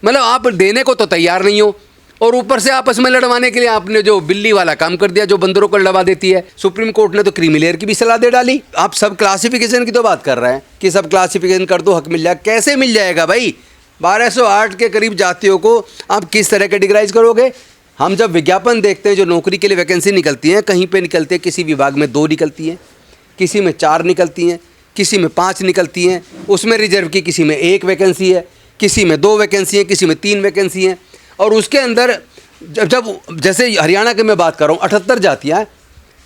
मतलब आप देने को तो तैयार नहीं हो, और ऊपर से आपस में लड़वाने के लिए आपने जो बिल्ली वाला काम कर दिया, जो बंदरों को लड़वा देती है। सुप्रीम कोर्ट ने तो क्रीमी लेयर की भी सलाह दे डाली। आप सब क्लासिफिकेशन की तो बात कर रहे हैं कि सब क्लासिफिकेशन कर दो, हक मिल जाए। कैसे मिल जाएगा भाई? 1208 के करीब जातियों को आप किस तरह कैटेगराइज करोगे? हम जब विज्ञापन देखते हैं, जो नौकरी के लिए वैकेंसी निकलती हैं, कहीं पे निकलते हैं, किसी विभाग में 2 निकलती हैं, किसी में 4 निकलती हैं, किसी में 5 निकलती हैं, उसमें रिजर्व की किसी में 1 वैकेंसी है, किसी में 2 वैकेंसी हैं, किसी में 3 वैकेंसी हैं। और उसके अंदर जब जैसे हरियाणा के मैं बात कर रहा हूँ, 78 जातियाँ,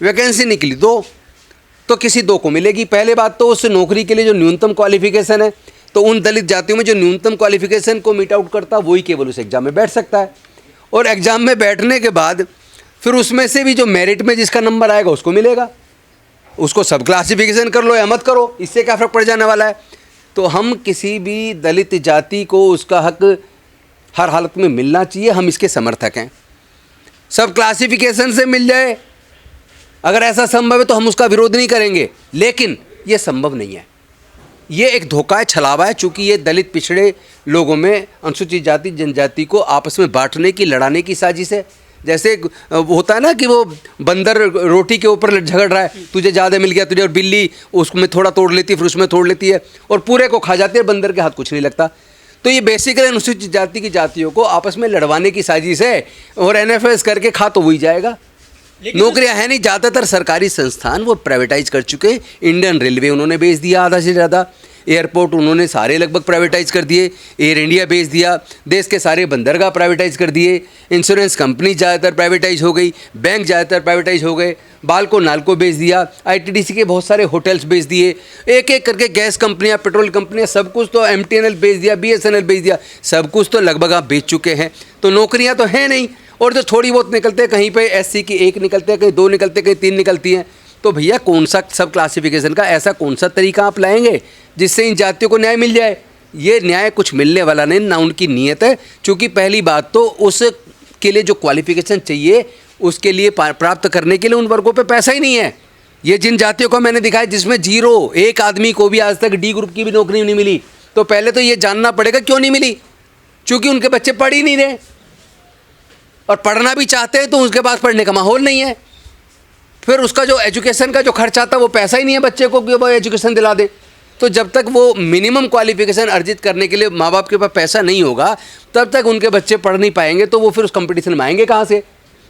वैकेंसी निकली 2, तो किसी 2 को मिलेगी। पहले बात तो उस नौकरी के लिए जो न्यूनतम क्वालिफिकेशन है, तो उन दलित जातियों में जो न्यूनतम क्वालिफिकेशन को मीट आउट करता है, वही केवल उस एग्ज़ाम में बैठ सकता है। और एग्ज़ाम में बैठने के बाद फिर उसमें से भी जो मेरिट में जिसका नंबर आएगा उसको मिलेगा। उसको सब क्लासिफिकेशन कर लो या मत करो, इससे क्या फ़र्क पड़ जाने वाला है? तो हम किसी भी दलित जाति को उसका हक हर हालत में मिलना चाहिए, हम इसके समर्थक हैं। सब क्लासिफिकेशन से मिल जाए, अगर ऐसा संभव है तो हम उसका विरोध नहीं करेंगे, लेकिन ये संभव नहीं है। ये एक धोखा है, छलावा है, चूँकि ये दलित पिछड़े लोगों में अनुसूचित जाति जनजाति को आपस में बांटने की, लड़ाने की साजिश है। जैसे होता है ना कि वो बंदर रोटी के ऊपर झगड़ रहा है, तुझे ज़्यादा मिल गया तुझे, और बिल्ली उसमें थोड़ा तोड़ लेती है, फिर उसमें तोड़ लेती है और पूरे को खा जाती है, बंदर के हाथ कुछ नहीं लगता। तो ये बेसिकली अनुसूचित जाति की जातियों को आपस में लड़वाने की साजिश है, और NFS करके खा तो वही जाएगा। नौकरियां है नहीं, ज़्यादातर सरकारी संस्थान वो प्राइवेटाइज कर चुके। इंडियन रेलवे उन्होंने बेच दिया आधा से ज़्यादा, एयरपोर्ट उन्होंने सारे लगभग प्राइवेटाइज कर दिए, एयर इंडिया बेच दिया, देश के सारे बंदरगाह प्राइवेटाइज कर दिए, इंश्योरेंस कंपनी ज़्यादातर प्राइवेटाइज हो गई, बैंक ज़्यादातर प्राइवेटाइज हो गए, बाल्को नाल्को बेच दिया, ITDC के बहुत सारे होटल्स बेच दिए, एक एक करके गैस कंपनियां, पेट्रोल कंपनियां, सब कुछ तो MTNL बेच दिया, BSNL बेच दिया, सब कुछ तो लगभग आप बेच चुके हैं। तो नौकरियाँ तो हैं नहीं, और जो थोड़ी बहुत निकलते हैं, कहीं पे SC की 1 निकलते हैं, कहीं 2 निकलते हैं, कहीं 3 निकलती हैं। तो भैया कौन सा सब क्लासिफिकेशन का ऐसा कौन सा तरीका आप लाएंगे जिससे इन जातियों को न्याय मिल जाए? ये न्याय कुछ मिलने वाला नहीं, ना उनकी नीयत है। क्योंकि पहली बात तो उसके लिए जो क्वालिफिकेशन चाहिए, उसके लिए प्राप्त करने के लिए उन वर्गों पे पैसा ही नहीं है। ये जिन जातियों को मैंने दिखाया जिसमें 0 एक आदमी को भी आज तक D ग्रुप की भी नौकरी नहीं मिली, तो पहले तो ये जानना पड़ेगा क्यों नहीं मिली। क्योंकि उनके बच्चे पढ़ ही नहीं रहे, और पढ़ना भी चाहते हैं तो उसके पास पढ़ने का माहौल नहीं है। फिर उसका जो एजुकेशन का जो खर्च आता है, वो पैसा ही नहीं है बच्चे को कि वो एजुकेशन दिला दे। तो जब तक वो मिनिमम क्वालिफिकेशन अर्जित करने के लिए माँ बाप के पास पैसा नहीं होगा, तब तक उनके बच्चे पढ़ नहीं पाएंगे, तो वो फिर उस कंपटीशन में आएंगे कहाँ से?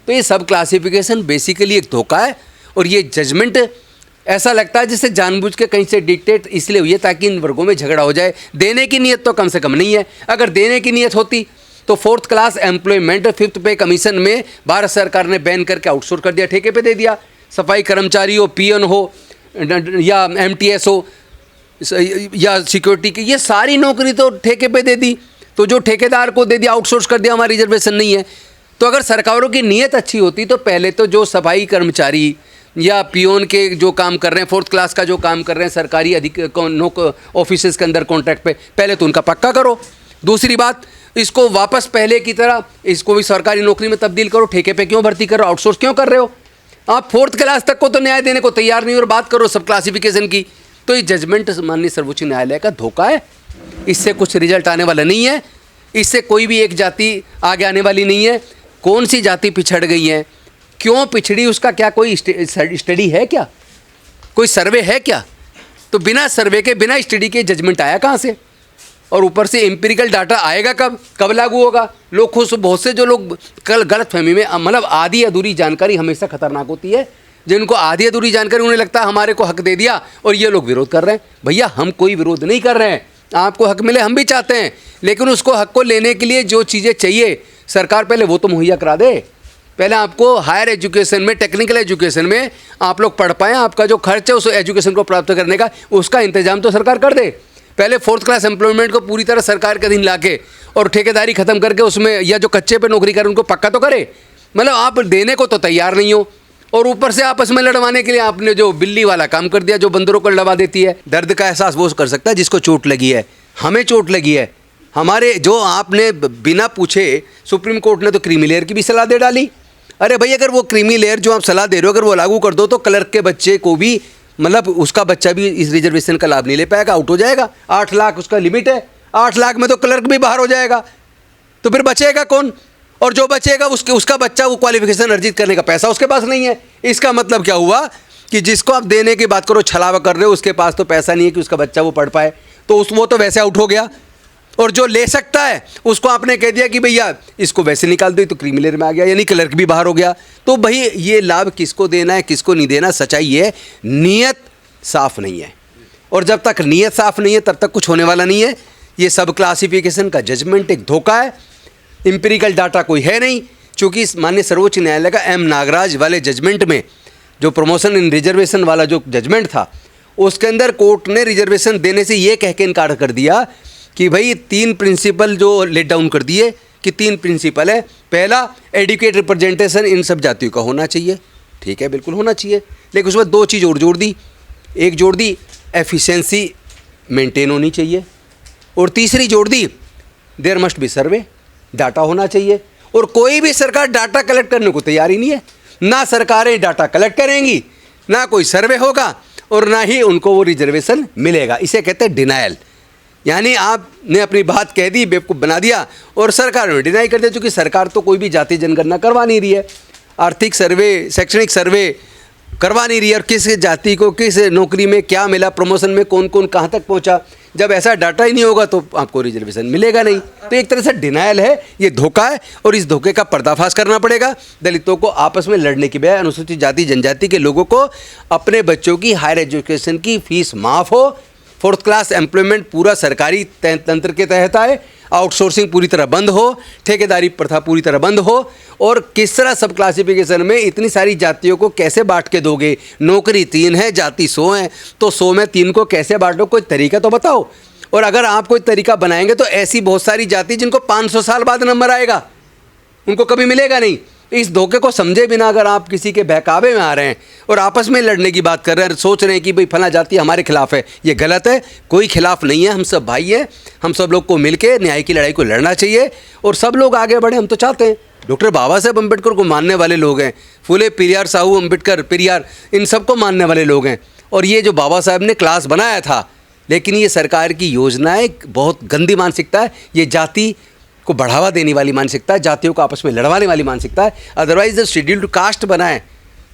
तो ये सब क्लासिफिकेशन बेसिकली एक धोखा है, और ये जजमेंट ऐसा लगता है जिससे जानबूझ के कहीं से डिक्टेट इसलिए हुई है ताकि इन वर्गों में झगड़ा हो जाए। देने की नीयत तो कम से कम नहीं है। अगर देने की नीयत होती तो 4th क्लास एम्प्लॉयमेंट 5th पे कमीशन में भारत सरकार ने बैन करके आउटसोर्स कर दिया, ठेके पे दे दिया। सफाई कर्मचारी हो, PN हो, या MTS हो, या सिक्योरिटी की, ये सारी नौकरी तो ठेके पे दे दी। तो जो ठेकेदार को दे दिया, आउटसोर्स कर दिया, हमारी रिजर्वेशन नहीं है। तो अगर सरकारों की नीयत अच्छी होती तो पहले तो जो सफाई कर्मचारी या पियोन के जो काम कर रहे हैं, 4th क्लास का जो काम कर रहे हैं सरकारी ऑफिसेज के अंदर कॉन्ट्रैक्ट पे, पहले तो उनका पक्का करो। दूसरी बात, इसको वापस पहले की तरह इसको भी सरकारी नौकरी में तब्दील करो। ठेके पे क्यों भर्ती करो, आउटसोर्स क्यों कर रहे हो? आप 4th क्लास तक को तो न्याय देने को तैयार नहीं, और बात करो सब क्लासिफिकेशन की। तो ये जजमेंट माननीय सर्वोच्च न्यायालय का धोखा है। इससे कुछ रिजल्ट आने वाला नहीं है, इससे कोई भी एक जाति आगे आने वाली नहीं है। कौन सी जाति पिछड़ गई है, क्यों पिछड़ी, उसका क्या कोई स्टडी है क्या? कोई सर्वे है क्या? तो बिना सर्वे के, बिना स्टडी के जजमेंट आया कहाँ से? और ऊपर से एम्पिरिकल डाटा आएगा कब लागू होगा? लोग खुश, बहुत से जो लोग कल गलत फहमी में, मतलब आधी अधूरी जानकारी हमेशा खतरनाक होती है। जिनको आधी अधूरी जानकारी, उन्हें लगता है हमारे को हक दे दिया, और ये लोग विरोध कर रहे हैं। भैया हम कोई विरोध नहीं कर रहे हैं, आपको हक मिले हम भी चाहते हैं, लेकिन उसको हक को लेने के लिए जो चीज़ें चाहिए सरकार पहले वो तो मुहैया करा दे। पहले आपको हायर एजुकेशन में, टेक्निकल एजुकेशन में आप लोग पढ़ पाएँ, आपका जो खर्च है उस एजुकेशन को प्राप्त करने का, उसका इंतजाम तो सरकार कर दे। पहले 4th क्लास एम्प्लॉयमेंट को पूरी तरह सरकार के अधीन लाके और ठेकेदारी खत्म करके उसमें, या जो कच्चे पे नौकरी करें उनको पक्का तो करे। मतलब आप देने को तो तैयार नहीं हो, और ऊपर से आपस में लड़वाने के लिए आपने जो बिल्ली वाला काम कर दिया, जो बंदरों को लड़वा देती है। दर्द का एहसास वो कर सकता है जिसको चोट लगी है। हमें चोट लगी है, हमारे जो आपने बिना पूछे, सुप्रीम कोर्ट ने तो क्रीमी लेयर की भी सलाह दे डाली। अरे भाई, अगर वो क्रीमी लेयर जो आप सलाह दे रहे हो अगर वो लागू कर दो तो क्लर्क के बच्चे को भी, मतलब उसका बच्चा भी इस रिजर्वेशन का लाभ नहीं ले पाएगा, आउट हो जाएगा। 8 लाख उसका लिमिट है, 8 लाख में तो क्लर्क भी बाहर हो जाएगा। तो फिर बचेगा कौन? और जो बचेगा उसका बच्चा वो क्वालिफिकेशन अर्जित करने का पैसा उसके पास नहीं है। इसका मतलब क्या हुआ कि जिसको आप देने की बात करो, छलावा कर रहे हो, उसके पास तो पैसा नहीं है कि उसका बच्चा वो पढ़ पाए, तो वो तो वैसे आउट हो गया। और जो ले सकता है उसको आपने कह दिया कि भैया इसको वैसे निकाल दो, तो क्रीमिलेयर में आ गया, यानी क्लर्क भी बाहर हो गया। तो भाई ये लाभ किसको देना है किसको नहीं देना, सच्चाई है नीयत साफ नहीं है। और जब तक नीयत साफ नहीं है तब तक कुछ होने वाला नहीं है। ये सब क्लासिफिकेशन का जजमेंट एक धोखा है, एम्पिरिकल डाटा कोई है नहीं। चूँकि माननीय सर्वोच्च न्यायालय का एम नागराज वाले जजमेंट में जो प्रमोशन इन रिजर्वेशन वाला जो जजमेंट था, उसके अंदर कोर्ट ने रिजर्वेशन देने से ये कह के इनकार कर दिया कि भाई 3 प्रिंसिपल जो लेट डाउन कर दिए कि 3 प्रिंसिपल है। पहला, एडुकेट रिप्रेजेंटेशन इन सब जातियों का होना चाहिए, ठीक है बिल्कुल होना चाहिए, लेकिन उसमें 2 चीज़ और जोड़ दी। एक जोड़ दी एफिशिएंसी मेंटेन होनी चाहिए, और तीसरी जोड़ दी there must be survey, data होना चाहिए। और कोई भी सरकार डाटा कलेक्ट करने को तैयार ही नहीं है। ना सरकारें डाटा कलेक्ट करेंगी, ना कोई सर्वे होगा, और ना ही उनको वो रिजर्वेशन मिलेगा। इसे कहते हैं डिनायल, यानी आपने अपनी बात कह दी, बेवकूफ़ बना दिया, और सरकार ने डिनाई कर दिया। चूँकि सरकार तो कोई भी जाति जनगणना करवा नहीं रही है, आर्थिक सर्वे, शैक्षणिक सर्वे करवा नहीं रही है, और किस जाति को किस नौकरी में क्या मिला, प्रमोशन में कौन कौन कहाँ तक पहुँचा, जब ऐसा डाटा ही नहीं होगा तो आपको रिजर्वेशन मिलेगा नहीं। तो एक तरह से डिनायल है, ये धोखा है, और इस धोखे का पर्दाफाश करना पड़ेगा। दलितों को आपस में लड़ने की बजाय अनुसूचित जाति जनजाति के लोगों को अपने बच्चों की हायर एजुकेशन की फीस माफ़ हो, 4th क्लास एम्प्लॉयमेंट पूरा सरकारी तंत्र के तहत आए, आउटसोर्सिंग पूरी तरह बंद हो, ठेकेदारी प्रथा पूरी तरह बंद हो। और किस तरह सब क्लासिफिकेशन में इतनी सारी जातियों को कैसे बांट के दोगे? नौकरी 3 है, जाति 100 है, तो 100 में 3 को कैसे बांटो? कोई तरीका तो बताओ। और अगर आप कोई तरीका बनाएंगे तो ऐसी बहुत सारी जाति जिनको 500 साल बाद नंबर आएगा, उनको कभी मिलेगा नहीं। इस धोखे को समझे बिना अगर आप किसी के बहकावे में आ रहे हैं और आपस में लड़ने की बात कर रहे हैं, सोच रहे हैं कि भाई फला जाति हमारे खिलाफ है, ये गलत है। कोई खिलाफ नहीं है, हम सब भाई हैं, हम सब लोग को मिलके न्याय की लड़ाई को लड़ना चाहिए, और सब लोग आगे बढ़े, हम तो चाहते हैं। डॉक्टर बाबा साहेब अम्बेडकर को मानने वाले लोग हैं, फुले पेरियार साहू अम्बेडकर पेरियार, इन सबको मानने वाले लोग हैं। और ये जो बाबा साहब ने क्लास बनाया था, लेकिन ये सरकार की योजनाएं बहुत गंदी मानसिकता है, ये जाति को बढ़ावा देने वाली मानसिकता है, जातियों को आपस में लड़वाने वाली मानसिकता है। अदरवाइज जब शेड्यूल्ड कास्ट बना है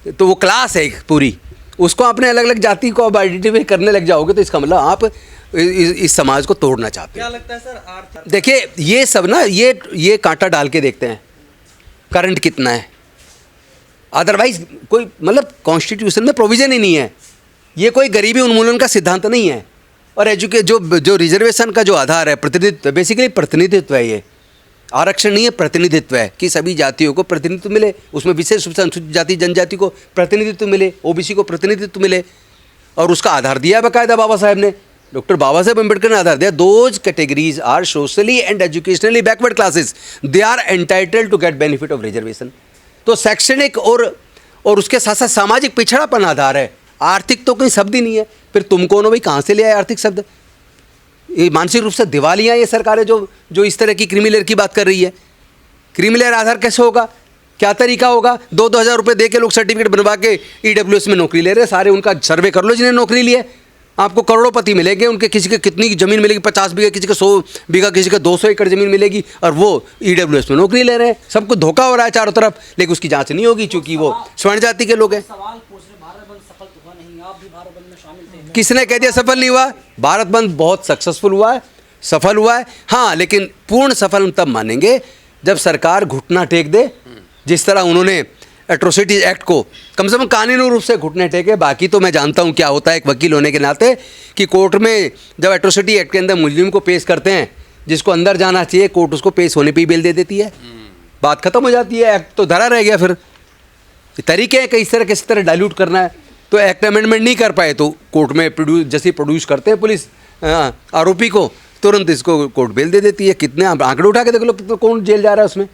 तो वो क्लास है एक पूरी, उसको आपने अलग अलग जाति को अब आइडेंटिफाई करने लग जाओगे तो इसका मतलब आप इस समाज को तोड़ना चाहते हैं। क्या लगता है सर? देखिए ये सब ना, ये कांटा डाल के देखते हैं करंट कितना है, अदरवाइज कोई मतलब कॉन्स्टिट्यूशन में प्रोविज़न ही नहीं है। ये कोई गरीबी उन्मूलन का सिद्धांत नहीं है। और जो रिजर्वेशन का जो आधार है प्रतिनिधित्व, बेसिकली प्रतिनिधित्व है, ये आरक्षण नहीं है, प्रतिनिधित्व है कि सभी जातियों को प्रतिनिधित्व मिले, उसमें विशेष रूप से अनुसूचित जाति जनजाति को प्रतिनिधित्व मिले, ओबीसी को प्रतिनिधित्व मिले। और उसका आधार दिया है बाकायदा बाबा साहब ने, डॉक्टर बाबा साहब अम्बेडकर ने आधार दिया। Those categories are socially and educationally backward classes, they are entitled to get benefit of reservation. तो शैक्षणिक और उसके साथ साथ सामाजिक पिछड़ापन आधार है, आर्थिक तो कहीं शब्द ही नहीं है। फिर तुम कौन हो भाई, कहाँ से ले आए आर्थिक शब्द? ये मानसिक रूप से दिवालियाँ ये सरकारें जो इस तरह की क्रीमिलेयर की बात कर रही है। क्रीमिलेयर आधार कैसे होगा, क्या तरीका होगा? 2-2 हज़ार रुपये दे के लोग सर्टिफिकेट बनवा के EWS में नौकरी ले रहे हैं। सारे उनका सर्वे कर लो जिन्हें नौकरी ली है, आपको करोड़पति मिलेंगे। उनके किसी के कितनी ज़मीन मिलेगी, 50 बीघा, किसी के 100 बीघा, किसी के 200 एकड़ ज़मीन मिलेगी, और वो EWS में नौकरी ले रहे हैं। सब कुछ धोखा हो रहा है चारों तरफ, लेकिन उसकी जाँच नहीं होगी चूँकि वो स्वर्ण जाति के लोग हैं। किसने कह दिया सफल नहीं हुआ? भारत बंद बहुत सक्सेसफुल हुआ है, सफल हुआ है, हाँ, लेकिन पूर्ण सफल हम तब मानेंगे जब सरकार घुटना टेक दे, जिस तरह उन्होंने एट्रोसिटीज एक्ट को कम से कम कानूनी रूप से घुटने टेके। बाकी तो मैं जानता हूँ क्या होता है एक वकील होने के नाते, कि कोर्ट में जब एट्रोसिटी एक्ट के अंदर मुजरिम को पेश करते हैं, जिसको अंदर जाना चाहिए, कोर्ट उसको पेश होने पर ही बेल दे देती है, बात खत्म हो जाती है, एक्ट तो धरा रह गया। फिर तरीके हैं किस तरह डाइल्यूट करना है। तो एक्ट अमेंडमेंट नहीं कर पाए तो कोर्ट में प्रोड्यूस करते हैं पुलिस आरोपी को, तुरंत इसको कोर्ट बेल दे देती है। कितने आप आंकड़े उठा के देख लो, कितने कौन जेल जा रहा है उसमें।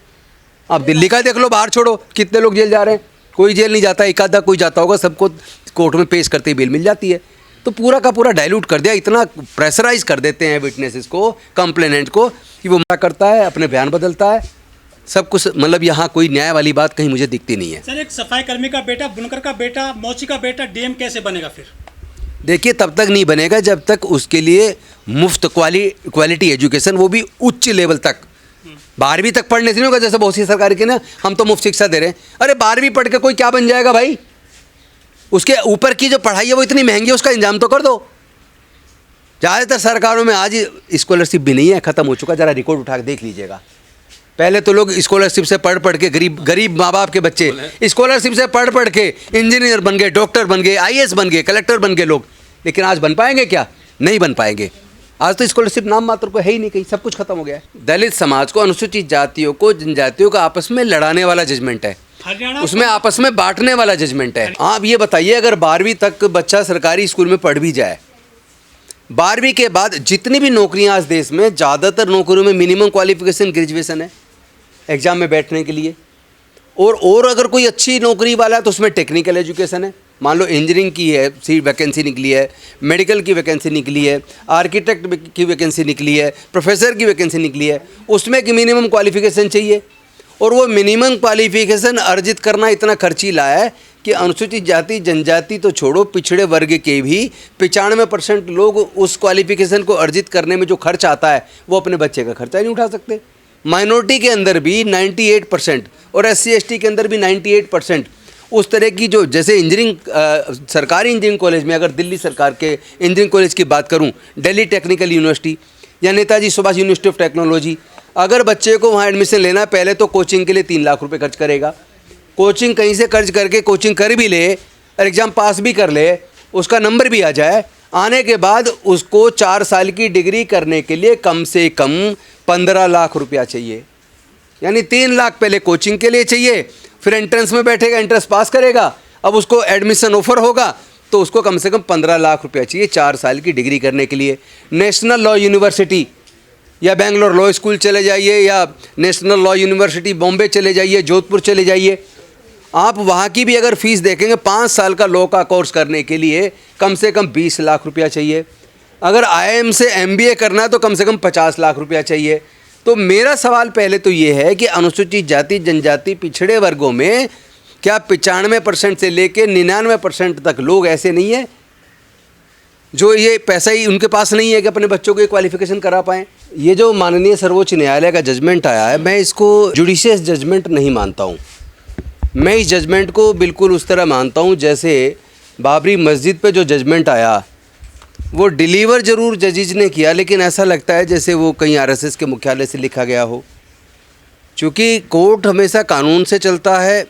आप दिल्ली का देख लो, बाहर छोड़ो, कितने लोग जेल जा रहे हैं, कोई जेल नहीं जाता, एक आधा कोई जाता होगा, सबको कोर्ट में पेश करते ही बेल मिल जाती है। तो पूरा का पूरा डाइल्यूट कर दिया, इतना प्रेशराइज कर देते हैं विटनेसेस को, कंप्लेनेंट को, कि वो क्या करता है, अपने बयान बदलता है, सब कुछ। मतलब यहाँ कोई न्याय वाली बात कहीं मुझे दिखती नहीं है। सर, एक सफाई कर्मी का बेटा, बुनकर का बेटा, मौची का बेटा DM कैसे बनेगा फिर? देखिए, तब तक नहीं बनेगा जब तक उसके लिए मुफ्त क्वालिटी एजुकेशन, वो भी उच्च लेवल तक, 12वीं तक पढ़ने से नहीं होगा, जैसे बहुत सी सरकार के ना हम तो मुफ्त शिक्षा दे रहे हैं। अरे 12वीं पढ़ के कोई क्या बन जाएगा भाई? उसके ऊपर की जो पढ़ाई है वो इतनी महंगी है, उसका इंतजाम तो कर दो। ज़्यादातर सरकारों में आज स्कॉलरशिप भी नहीं है, ख़त्म हो चुका। ज़रा रिकॉर्ड उठा के देख लीजिएगा। पहले तो लोग स्कॉलरशिप से पढ़ के गरीब माँ बाप के बच्चे स्कॉलरशिप से पढ़ के इंजीनियर बन गए, डॉक्टर बन गए, IAS बन गए, कलेक्टर बन गए लोग। लेकिन आज बन पाएंगे क्या? नहीं बन पाएंगे। आज तो स्कॉलरशिप नाम मात्र को है ही नहीं, कहीं सब कुछ खत्म हो गया है। दलित समाज को, अनुसूचित जातियों को, जनजातियों का आपस में लड़ाने वाला जजमेंट है, हरियाणा उसमें आपस में बांटने वाला जजमेंट है। आप ये बताइए, अगर 12वीं तक बच्चा सरकारी स्कूल में पढ़ भी जाए, 12वीं के बाद जितनी भी नौकरियां आज देश में, ज़्यादातर नौकरियों में मिनिमम क्वालिफिकेशन ग्रेजुएशन है एग्ज़ाम में बैठने के लिए। और अगर कोई अच्छी नौकरी वाला है तो उसमें टेक्निकल एजुकेशन है। मान लो इंजीनियरिंग की है, सीट वैकेंसी निकली है, मेडिकल की वैकेंसी निकली है, आर्किटेक्ट की वैकेंसी निकली है, प्रोफेसर की वैकेंसी निकली है, उसमें कि मिनिमम क्वालिफिकेशन चाहिए। और वो मिनिमम क्वालिफिकेशन अर्जित करना इतना खर्चीला है कि अनुसूचित जाति जनजाति तो छोड़ो, पिछड़े वर्ग के भी 95% लोग उस क्वालिफिकेशन को अर्जित करने में जो खर्च आता है वो अपने बच्चे का खर्चा नहीं उठा सकते। माइनॉरिटी के अंदर भी 98% और SC/ST के अंदर भी 98% उस तरह की जो, जैसे इंजीनियरिंग सरकारी इंजीनियरिंग कॉलेज में, अगर दिल्ली सरकार के इंजीनियरिंग कॉलेज की बात करूं, दिल्ली टेक्निकल यूनिवर्सिटी या Netaji Subhash university of technology, अगर बच्चे को वहाँ एडमिशन लेना, पहले तो कोचिंग के लिए 3 लाख रुपए खर्च करेगा। कोचिंग कहीं से खर्च करके कोचिंग कर भी ले और एग्ज़ाम पास भी कर ले, उसका नंबर भी आ जाए, आने के बाद उसको 4 साल की डिग्री करने के लिए कम से कम 15 लाख रुपया चाहिए। यानी 3 लाख पहले कोचिंग के लिए चाहिए, फिर एंट्रेंस में बैठेगा, एंट्रेंस पास करेगा, अब उसको एडमिशन ऑफर होगा तो उसको कम से कम 15 लाख रुपया चाहिए 4 साल की डिग्री करने के लिए। नेशनल लॉ यूनिवर्सिटी या बेंगलोर लॉ स्कूल चले जाइए, या नेशनल लॉ यूनिवर्सिटी बॉम्बे चले जाइए, जोधपुर चले जाइए, आप वहाँ की भी अगर फीस देखेंगे, 5 साल का लॉ का कोर्स करने के लिए कम से कम 20 लाख रुपया चाहिए। अगर IIM से MBA करना है तो कम से कम 50 लाख रुपया चाहिए। तो मेरा सवाल पहले तो ये है कि अनुसूचित जाति जनजाति पिछड़े वर्गों में क्या 95% से लेकर 99% तक लोग ऐसे नहीं है जो ये पैसा ही उनके पास नहीं है कि अपने बच्चों को क्वालिफिकेशन करा पाएँ? ये जो माननीय सर्वोच्च न्यायालय का जजमेंट आया है, मैं इसको जुडिशियस जजमेंट नहीं मानता हूँ। मैं इस जजमेंट को बिल्कुल उस तरह मानता हूँ जैसे बाबरी मस्जिद पे जो जजमेंट आया, वो डिलीवर ज़रूर जजिज ने किया, लेकिन ऐसा लगता है जैसे वो कहीं RSS के मुख्यालय से लिखा गया हो। क्योंकि कोर्ट हमेशा कानून से चलता है,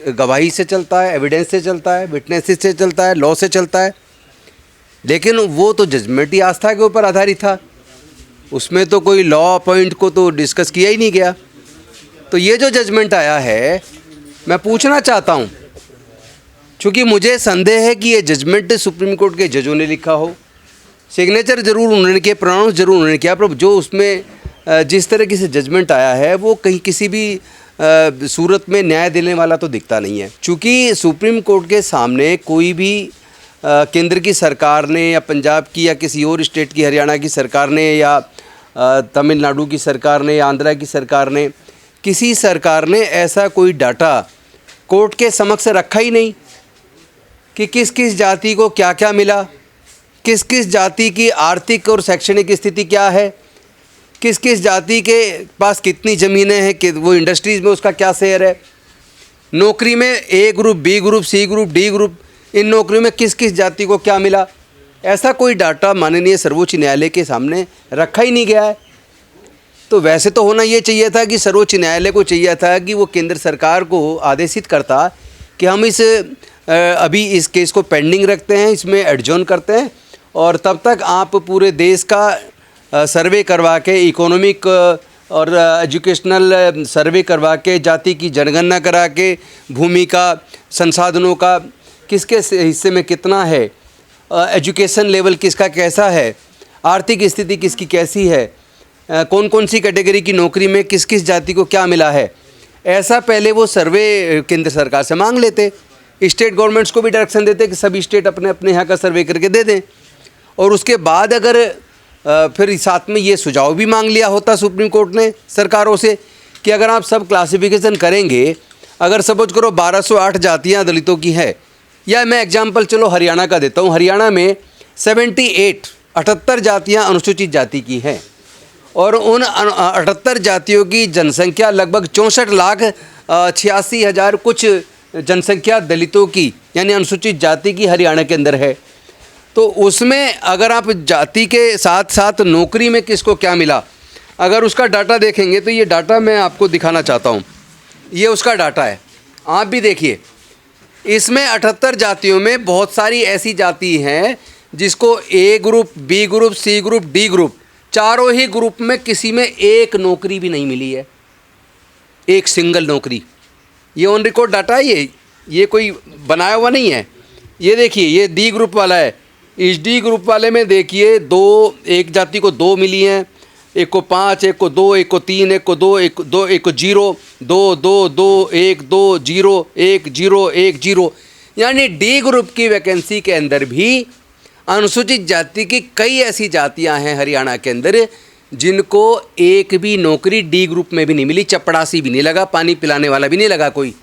गवाही से चलता है, एविडेंस से चलता है, विटनेसेस से चलता है, लॉ से चलता है, लेकिन वो तो जजमेंट ही आस्था के ऊपर आधारित था, उसमें तो कोई लॉ पॉइंट को तो डिस्कस किया ही नहीं गया। तो ये जो जजमेंट आया है, मैं पूछना चाहता हूँ, क्योंकि मुझे संदेह है कि ये जजमेंट सुप्रीम कोर्ट के जजों ने लिखा हो, सिग्नेचर जरूर उन्होंने किया, प्रोनाउंस जरूर उन्होंने किया, पर जो उसमें जिस तरह से जजमेंट आया है वो कहीं किसी भी सूरत में न्याय देने वाला तो दिखता नहीं है। चूँकि सुप्रीम कोर्ट के सामने कोई भी केंद्र की सरकार ने या पंजाब की या किसी और स्टेट की, हरियाणा की सरकार ने या तमिलनाडु की सरकार ने या आंध्रा की सरकार ने, किसी सरकार ने ऐसा कोई डाटा कोर्ट के समक्ष रखा ही नहीं कि किस किस जाति को क्या क्या मिला, किस किस जाति की आर्थिक और शैक्षणिक स्थिति क्या है, किस किस जाति के पास कितनी ज़मीनें हैं, कि वो इंडस्ट्रीज़ में उसका क्या शेयर है, नौकरी में A group, B group, C group, D group, इन नौकरियों में किस किस जाति को क्या मिला, ऐसा कोई डाटा माननीय सर्वोच्च न्यायालय के सामने रखा ही नहीं गया है। तो वैसे तो होना ये चाहिए था कि सर्वोच्च न्यायालय को चाहिए था कि वो केंद्र सरकार को आदेशित करता कि हम अभी इस केस को पेंडिंग रखते हैं, इसमें एडजॉर्न करते हैं, और तब तक आप पूरे देश का सर्वे करवा के, इकोनॉमिक और एजुकेशनल सर्वे करवा के, जाति की जनगणना करा के, भूमि का, संसाधनों का किसके हिस्से में कितना है, एजुकेशन लेवल किसका कैसा है, आर्थिक स्थिति किसकी कैसी है, कौन कौन सी कैटेगरी की नौकरी में किस किस जाति को क्या मिला है, ऐसा पहले वो सर्वे केंद्र सरकार से मांग लेते। स्टेट गवर्नमेंट्स को भी डायरेक्शन देते कि सभी स्टेट अपने अपने यहाँ का सर्वे करके दे दें, और उसके बाद अगर फिर साथ में ये सुझाव भी मांग लिया होता सुप्रीम कोर्ट ने सरकारों से कि अगर आप सब क्लासिफिकेशन करेंगे, अगर सपोज करो 1208 जातियाँ दलितों की है, या मैं एग्जांपल चलो हरियाणा का देता हूँ, हरियाणा में 78 जातियाँ अनुसूचित जाति की हैं, और उन 78 जातियों की जनसंख्या लगभग 64,86,000 कुछ जनसंख्या दलितों की यानी अनुसूचित जाति की हरियाणा के अंदर है। तो उसमें अगर आप जाति के साथ साथ नौकरी में किसको क्या मिला, अगर उसका डाटा देखेंगे तो ये डाटा मैं आपको दिखाना चाहता हूँ। ये उसका डाटा है, आप भी देखिए। इसमें 78 जातियों में बहुत सारी ऐसी जाति हैं जिसको A group, B group, C group, D group, चारों ही ग्रुप में किसी में एक नौकरी भी नहीं मिली है, एक सिंगल नौकरी। ये ऑन रिकॉर्ड डाटा है, ये कोई बनाया हुआ नहीं है। ये देखिए, ये डी ग्रुप वाला है। इस डी ग्रुप वाले में देखिए एक जाति को 2 मिली हैं, एक को 5, एक को 2, एक को 3, एक को 2, एक को 0, 2, 2, 2, 1, 2, 0, 1, 0, 1, 0। यानी डी ग्रुप की वैकेंसी के अंदर भी अनुसूचित जाति की कई ऐसी जातियां हैं हरियाणा के अंदर जिनको एक भी नौकरी डी ग्रुप में भी नहीं मिली, चपड़ासी भी नहीं लगा, पानी पिलाने वाला भी नहीं लगा कोई।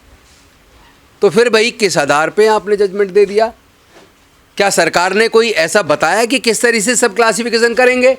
तो फिर भाई किस आधार पे आपने जजमेंट दे दिया? क्या सरकार ने कोई ऐसा बताया कि किस तरह से सब क्लासिफिकेशन करेंगे?